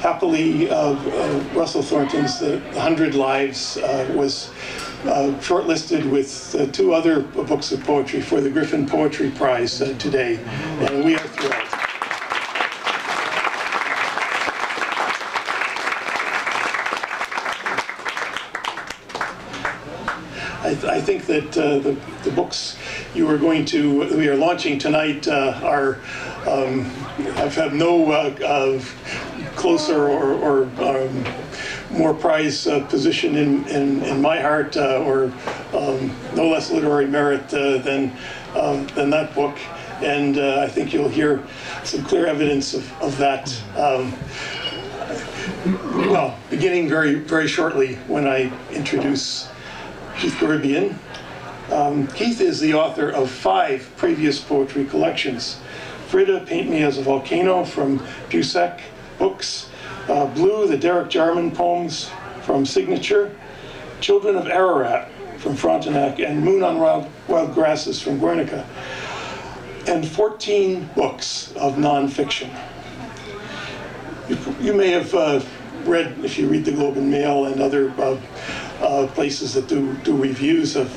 Happily, Russell Thornton's The 100 Lives was shortlisted with 2 other books of poetry for the Griffin Poetry Prize today, and we are thrilled. I think that the books we are launching tonight have no closer or more prize position in my heart or no less literary merit than that book, and I think you'll hear some clear evidence of that. Well, beginning very, very shortly when I introduce Keith Garebian. Keith is the author of 5 previous poetry collections. Frida, Paint Me as a Volcano from Busak Books, Blue, the Derek Jarman poems from Signature, Children of Ararat from Frontenac, and Moon on Wild Grasses from Guernica, and 14 books of nonfiction. You may have read, if you read the Globe and Mail and other places that do reviews of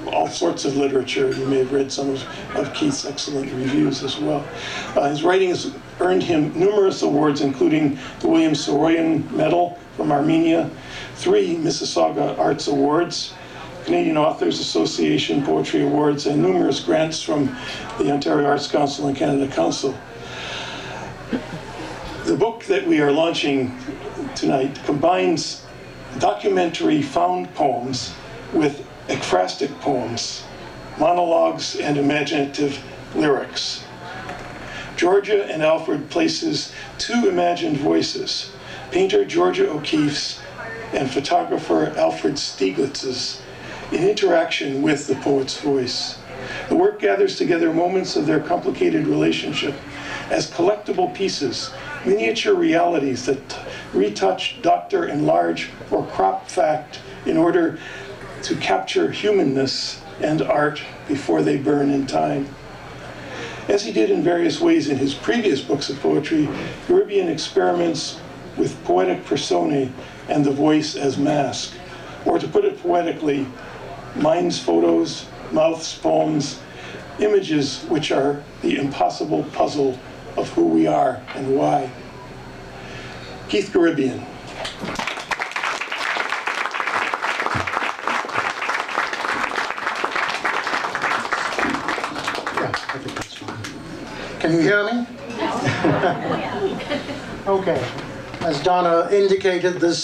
all sorts of literature. You may have read some of Keith's excellent reviews as well. His writing has earned him numerous awards, including the William Soroyan Medal from Armenia, 3 Mississauga Arts Awards, Canadian Authors Association Poetry Awards, and numerous grants from the Ontario Arts Council and Canada Council. The book that we are launching tonight combines documentary found poems with ekphrastic poems, monologues, and imaginative lyrics. Georgia and Alfred places 2 imagined voices, painter Georgia O'Keeffe's and photographer Alfred Stieglitz's, in interaction with the poet's voice. The work gathers together moments of their complicated relationship as collectible pieces, miniature realities that retouch, doctor, enlarge, or crop fact in order to capture humanness and art before they burn in time. As he did in various ways in his previous books of poetry, Garebian experiments with poetic personae and the voice as mask, or to put it poetically, mind's photos, mouth's poems, images which are the impossible puzzle of who we are and why. Keith Garebian. Yeah, I think that's fine. Can you hear me? Okay. As Donna indicated, the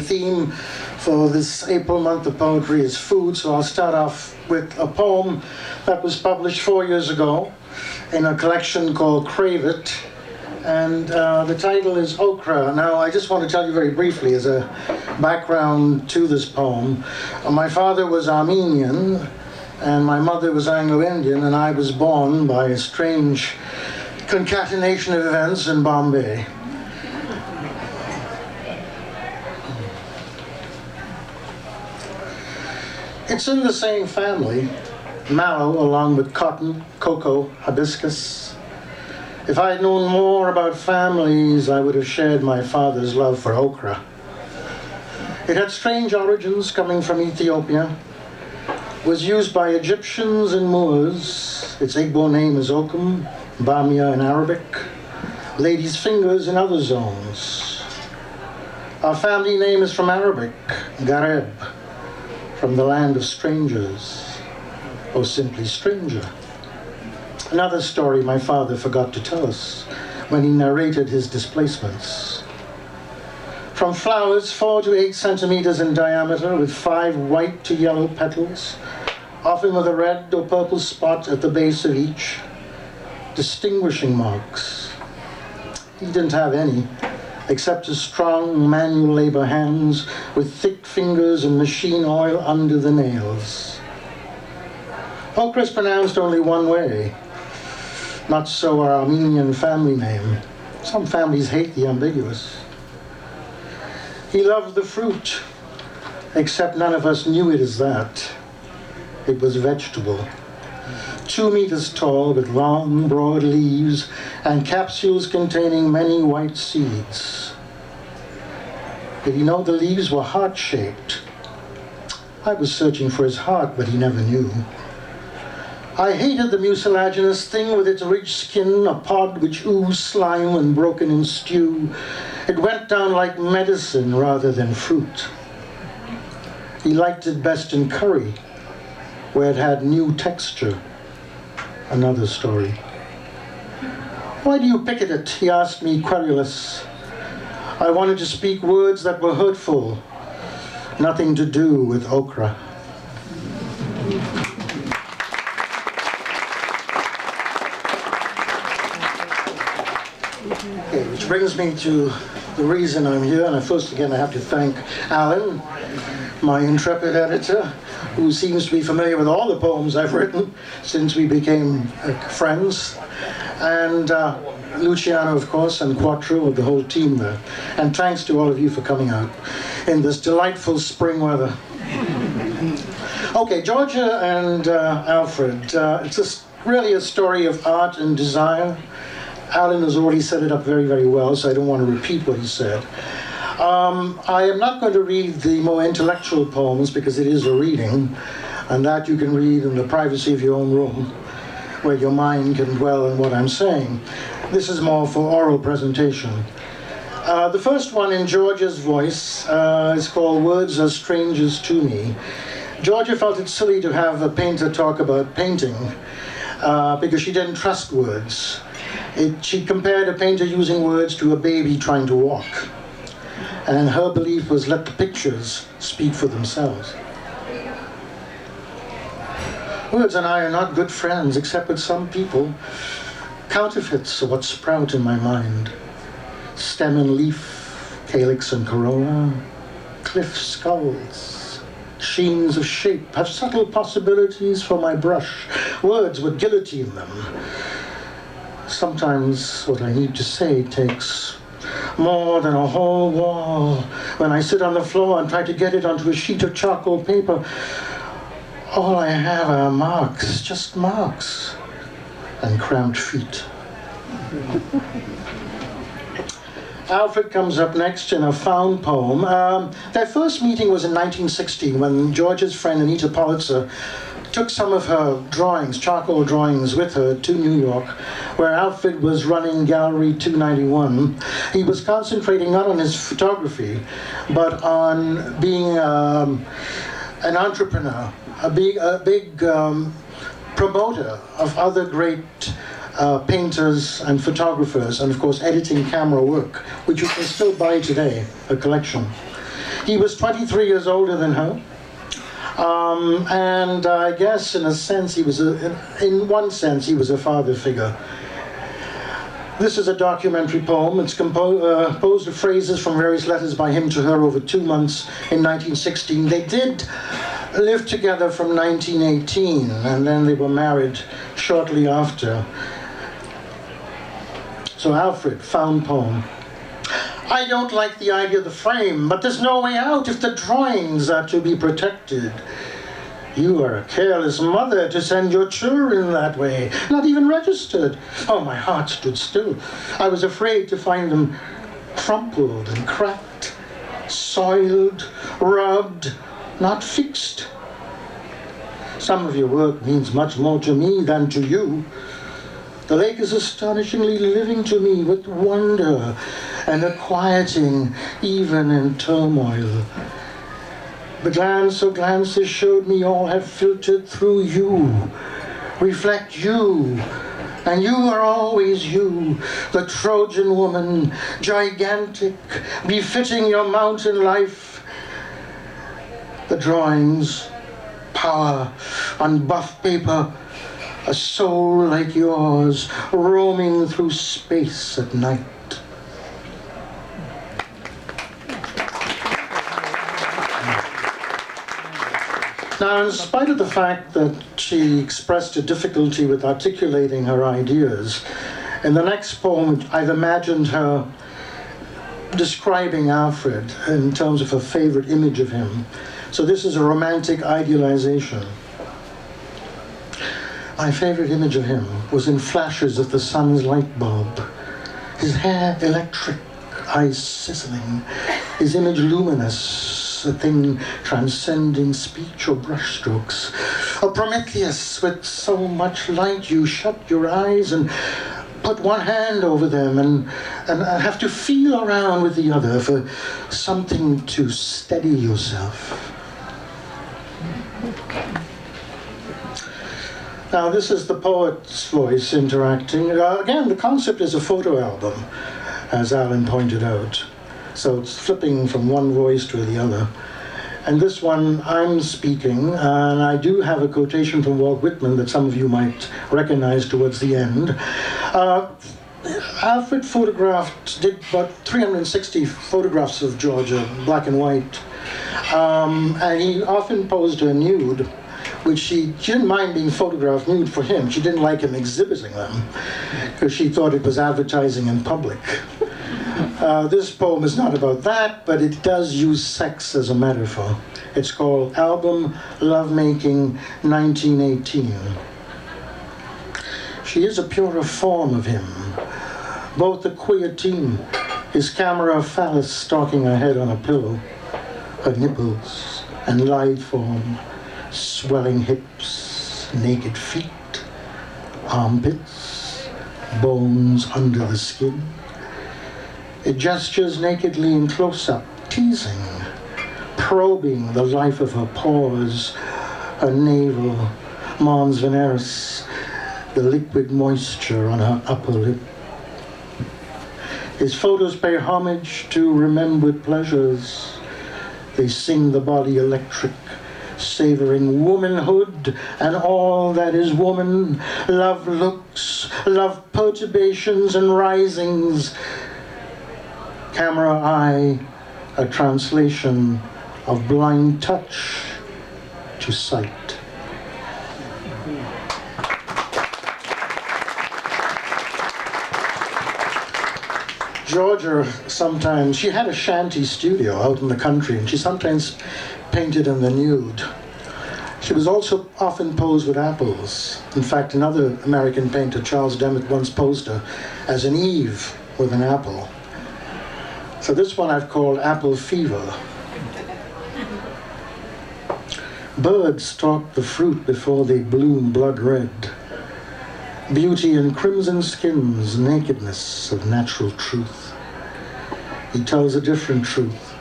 theme for this April month of poetry is food, so I'll start off with a poem that was published 4 years ago in a collection called Crave It, and the title is Okra. Now, I just want to tell you very briefly as a background to this poem. My father was Armenian, and my mother was Anglo-Indian, and I was born by a strange concatenation of events in Bombay. It's in the same family, mallow along with cotton, cocoa, hibiscus. If I had known more about families, I would have shared my father's love for okra. It had strange origins coming from Ethiopia, was used by Egyptians and Moors. Its Igbo name is okum, bamia in Arabic, ladies' fingers in other zones. Our family name is from Arabic, gareb, from the land of strangers, or simply stranger. Another story my father forgot to tell us when he narrated his displacements. From flowers 4 to 8 centimeters in diameter with 5 white to yellow petals, often with a red or purple spot at the base of each, distinguishing marks. He didn't have any, except his strong manual labor hands with thick fingers and machine oil under the nails. Okra is pronounced only one way. Not so our Armenian family name. Some families hate the ambiguous. He loved the fruit, except none of us knew it as that. It was vegetable. 2 meters tall with long, broad leaves and capsules containing many white seeds. Did he know the leaves were heart-shaped? I was searching for his heart, but he never knew. I hated the mucilaginous thing with its rich skin, a pod which oozed slime when broken in stew. It went down like medicine rather than fruit. He liked it best in curry, where it had new texture. Another story. Why do you pick at it? He asked me, querulous. I wanted to speak words that were hurtful, nothing to do with okra. Okay, which brings me to the reason I'm here, and first again I have to thank Alan, my intrepid editor, who seems to be familiar with all the poems I've written since we became friends, and Luciano, of course, and Quattro, the whole team there. And thanks to all of you for coming out in this delightful spring weather. Okay, Georgia and Alfred, it's really a story of art and desire. Alan has already set it up very, very well, so I don't want to repeat what he said. I am not going to read the more intellectual poems because it is a reading, and that you can read in the privacy of your own room, where your mind can dwell on what I'm saying. This is more for oral presentation. The first one in Georgia's voice is called Words Are Strangers to Me. Georgia felt it silly to have a painter talk about painting because she didn't trust words. She compared a painter using words to a baby trying to walk. And her belief was let the pictures speak for themselves. Words and I are not good friends, except with some people. Counterfeits are what sprout in my mind. Stem and leaf, calyx and corolla, cliff skulls, sheens of shape have subtle possibilities for my brush. Words would guillotine them. Sometimes what I need to say takes more than a whole wall. When I sit on the floor and try to get it onto a sheet of charcoal paper, all I have are marks, just marks, and cramped feet. Alfred comes up next in a found poem. Their first meeting was in 1916 when George's friend Anita Politzer took some of her drawings, charcoal drawings, with her to New York, where Alfred was running Gallery 291. He was concentrating not on his photography, but on being an entrepreneur, a big promoter of other great painters and photographers, and of course editing camera work, which you can still buy today, a collection. He was 23 years older than her. And I guess in a sense he was in one sense he was a father figure. This is a documentary poem. It's composed of phrases from various letters by him to her over 2 months in 1916. They did live together from 1918, and then they were married shortly after. So Alfred, found poem. I don't like the idea of the frame, but there's no way out if the drawings are to be protected. You are a careless mother to send your children that way, not even registered. Oh, my heart stood still. I was afraid to find them crumpled and cracked, soiled, rubbed, not fixed. Some of your work means much more to me than to you. The lake is astonishingly living to me with wonder and a quieting, even in turmoil. The glance of glances showed me all have filtered through you, reflect you, and you are always you, the Trojan woman, gigantic, befitting your mountain life. The drawings, power on buff paper, a soul like yours, roaming through space at night. Now, in spite of the fact that she expressed a difficulty with articulating her ideas, in the next poem, I've imagined her describing Alfred in terms of her favorite image of him. So this is a romantic idealization. My favorite image of him was in flashes of the sun's light bulb. His hair electric, eyes sizzling, his image luminous, a thing transcending speech or brushstrokes. A Prometheus with so much light you shut your eyes and put one hand over them and have to feel around with the other for something to steady yourself. Now this is the poet's voice interacting. Again, the concept is a photo album, as Alan pointed out. So it's flipping from one voice to the other. And this one, I'm speaking, and I do have a quotation from Walt Whitman that some of you might recognize towards the end. Alfred did about 360 photographs of Georgia, black and white. And he often posed her nude, which she didn't mind being photographed nude for him. She didn't like him exhibiting them, because she thought it was advertising in public. This poem is not about that, but it does use sex as a metaphor. It's called Album Lovemaking 1918. She is a purer form of him. Both the queer team, his camera phallus stalking her head on a pillow, her nipples and lithe form, swelling hips, naked feet, armpits, bones under the skin. It gestures nakedly in close-up, teasing, probing the life of her pores, her navel, mons veneris, the liquid moisture on her upper lip. His photos pay homage to remembered pleasures. They sing the body electric, savoring womanhood and all that is woman, love looks, love perturbations and risings. Camera eye, a translation of blind touch to sight. Georgia sometimes, she had a shanty studio out in the country, and she sometimes painted in the nude. She was also often posed with apples. In fact, another American painter, Charles Demmett, once posed her as an Eve with an apple. So this one I've called Apple Fever. Birds stalk the fruit before they bloom blood red. Beauty in crimson skins, nakedness of natural truth. He tells a different truth,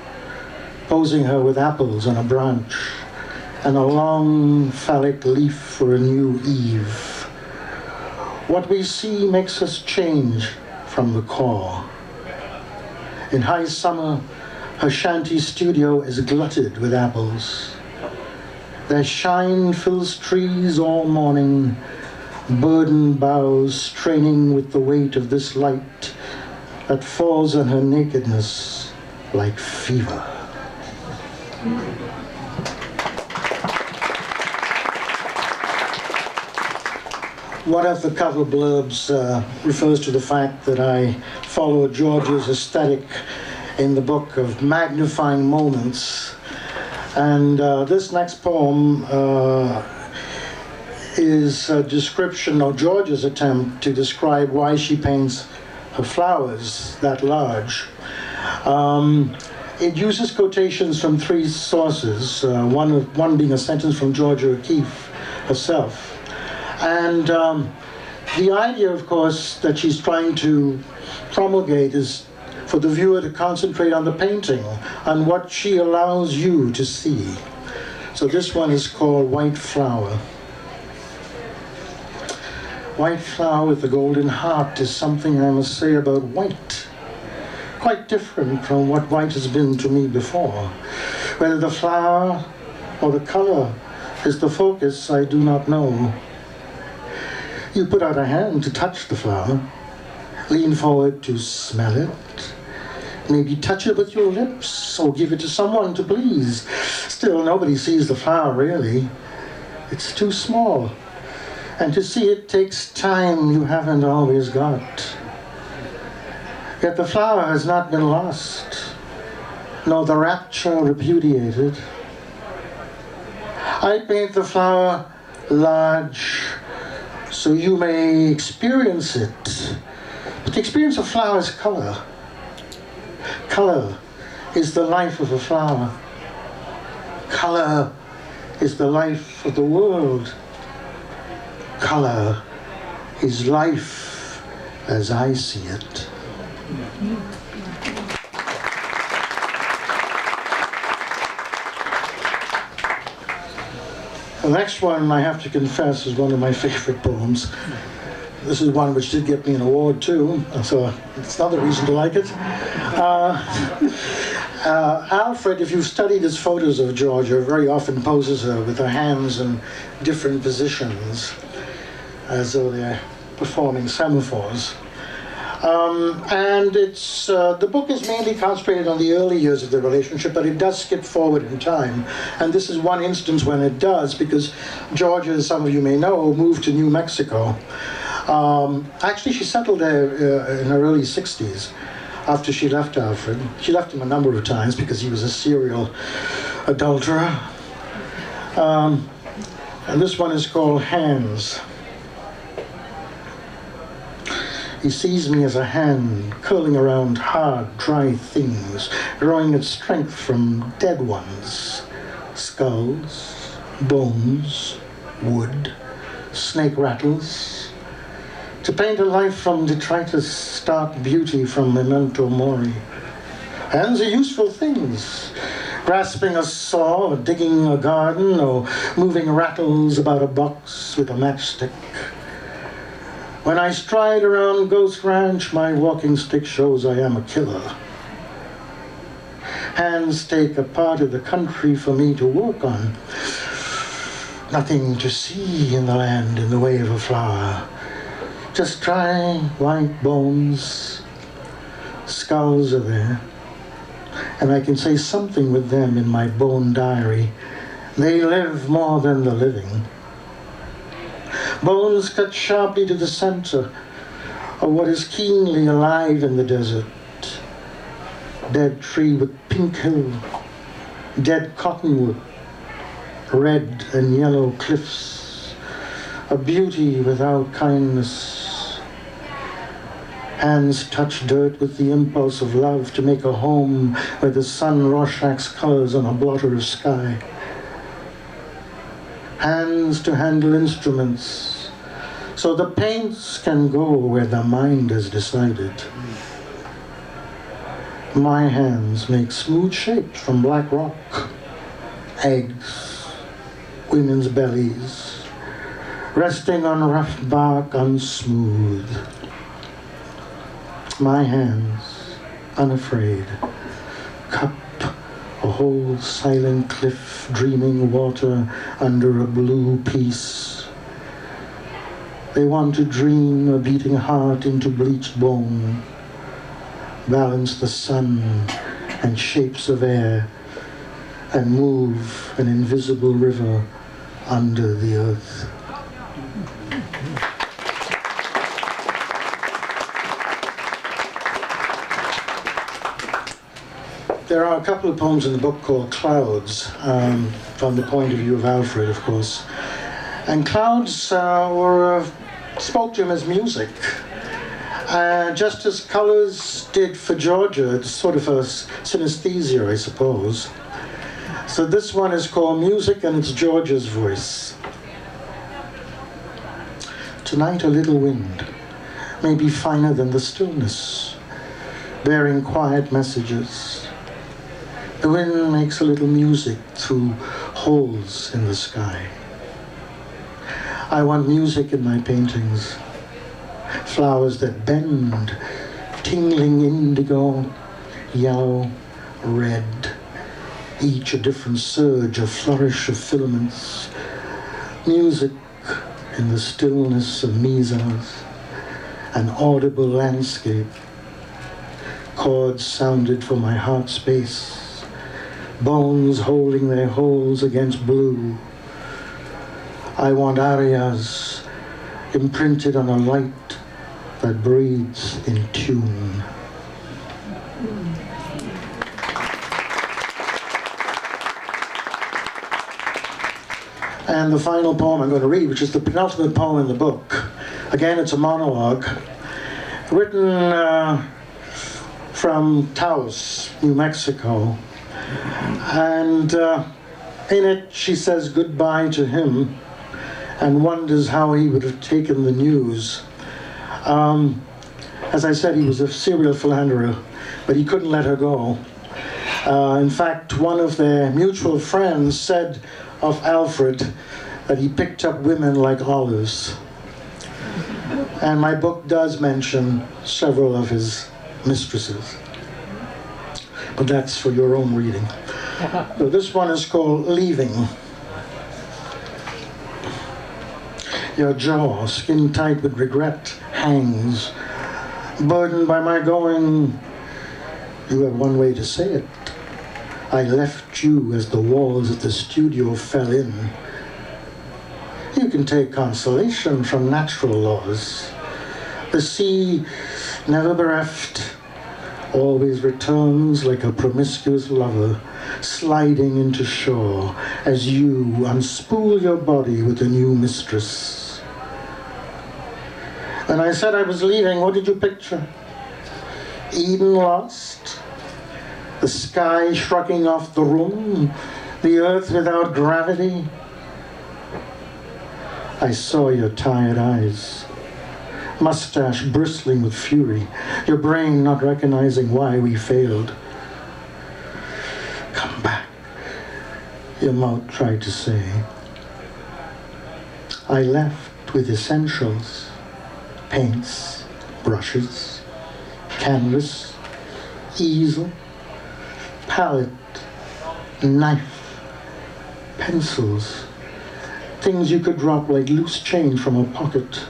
posing her with apples on a branch and a long phallic leaf for a new Eve. What we see makes us change from the core. In high summer, her shanty studio is glutted with apples. Their shine fills trees all morning, burdened boughs straining with the weight of this light that falls on her nakedness like fever. One of the cover blurbs refers to the fact that I follow George's aesthetic in the book of magnifying moments. And this next poem is a description of George's attempt to describe why she paints her flowers that large. It uses quotations from three sources, one being a sentence from Georgia O'Keeffe herself. And the idea, of course, that she's trying to promulgate is for the viewer to concentrate on the painting, on what she allows you to see. So this one is called White Flower. White flower with the golden heart is something I must say about white. Quite different from what white has been to me before. Whether the flower or the color is the focus, I do not know. You put out a hand to touch the flower, lean forward to smell it, maybe touch it with your lips or give it to someone to please. Still, nobody sees the flower really. It's too small. And to see it takes time you haven't always got. Yet the flower has not been lost, nor the rapture repudiated. I paint the flower large, so you may experience it. But the experience of flower is color. Color is the life of a flower. Color is the life of the world. Color is life as I see it. The next one, I have to confess, is one of my favorite poems. This is one which did get me an award too, so it's another reason to like it. Alfred, if you've studied his photos of Georgia, very often poses her with her hands in different positions, as though they're performing semaphores. And it's the book is mainly concentrated on the early years of the relationship, but it does skip forward in time. And this is one instance when it does, because Georgia, as some of you may know, moved to New Mexico. Actually, she settled there in her early 60s after she left Alfred. She left him a number of times because he was a serial adulterer. And this one is called Hands. He sees me as a hand curling around hard, dry things, drawing its strength from dead ones. Skulls, bones, wood, snake rattles. To paint a life from detritus, stark beauty from memento mori. Hands are useful things. Grasping a saw, or digging a garden, or moving rattles about a box with a matchstick. When I stride around Ghost Ranch, my walking stick shows I am a killer. Hands take a part of the country for me to work on. Nothing to see in the land in the way of a flower. Just dry, white bones. Skulls are there. And I can say something with them in my bone diary. They live more than the living. Bones cut sharply to the center of what is keenly alive in the desert. Dead tree with pink hill, dead cottonwood, red and yellow cliffs, a beauty without kindness. Hands touch dirt with the impulse of love to make a home where the sun Rorschach's colors on a blotter of sky. Hands to handle instruments, so the paints can go where the mind has decided. My hands make smooth shapes from black rock, eggs, women's bellies, resting on rough bark unsmooth. My hands, unafraid, cup a whole silent cliff, dreaming water under a blue peace. They want to dream a beating heart into bleached bone, balance the sun and shapes of air, and move an invisible river under the earth. There are a couple of poems in the book called Clouds, from the point of view of Alfred, of course. And Clouds spoke to him as music. Just as colors did for Georgia. It's sort of a synesthesia, I suppose. So this one is called Music, and it's Georgia's voice. Tonight a little wind, maybe finer than the stillness, bearing quiet messages. The wind makes a little music through holes in the sky. I want music in my paintings. Flowers that bend, tingling indigo, yellow, red, each a different surge, a flourish of filaments. Music in the stillness of mesas, an audible landscape. Chords sounded for my heart space. Bones holding their holes against blue. I want arias imprinted on a light that breathes in tune. And the final poem I'm going to read, which is the penultimate poem in the book, Again, it's a monologue written from Taos, New Mexico. And in it, she says goodbye to him and wonders how he would have taken the news. As I said, he was a serial philanderer, but he couldn't let her go. In fact, one of their mutual friends said of Alfred that he picked up women like olives. And my book does mention several of his mistresses. But that's for your own reading. So this one is called Leaving. Your jaw, skin tight with regret, hangs. Burdened by my going, you have one way to say it. I left you as the walls of the studio fell in. You can take consolation from natural laws. The sea, never bereft, always returns like a promiscuous lover, sliding into shore as you unspool your body with a new mistress. When I said I was leaving, what did you picture? Eden lost? The sky shrugging off the room? The earth without gravity? I saw your tired eyes, mustache bristling with fury, your brain not recognizing why we failed. Come back, your mouth tried to say. I left with essentials, paints, brushes, canvas, easel, palette, knife, pencils, things you could drop like loose change from a pocket.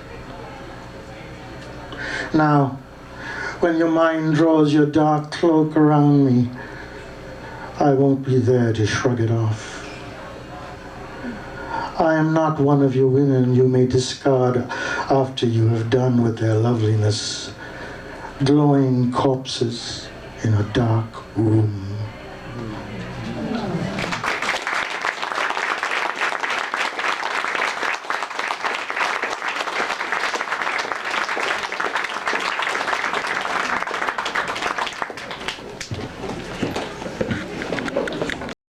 Now, when your mind draws your dark cloak around me, I won't be there to shrug it off. I am not one of your women you may discard after you have done with their loveliness, glowing corpses in a dark room.